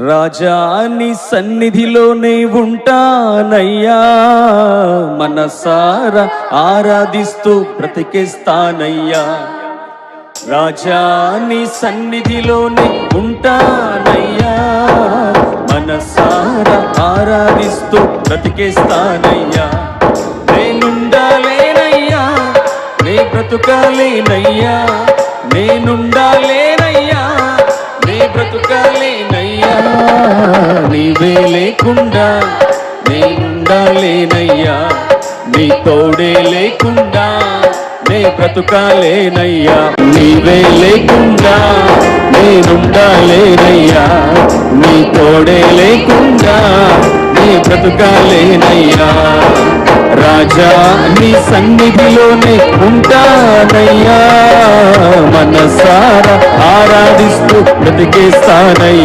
రాజా నీ సన్నిధిలోనే ఉంటానయ్యా, మనసారా ఆరాధిస్తూ బ్రతికేస్తానయ్యా. రాజా నీ సన్నిధిలోనే ఉంటానయ్యా, మనసారా ఆరాధిస్తూ బ్రతికేస్తానయ్యా. నేనుండాలేనయ్యా, నే బ్రతుకాలేనయ్యా, నేనుండాలేనయ్యా, నే బ్రతుకాలేనయ్యా. నీవే లేకుండా నేనుండాలేనయ్యా, నీ తోడే లేకుండా నే బ్రతుకాలేనయ్యా. నీవే లేకుండా నేనుండాలేనయ్యా, నీ తోడే లేకుండా నే బ్రతుకాలేనయ్యా. రాజా నీ సన్నిధిలోనే ఉంటానయ్యా, మనసారా ఆరాధిస్తూ బ్రతికేస్తానయ్యా.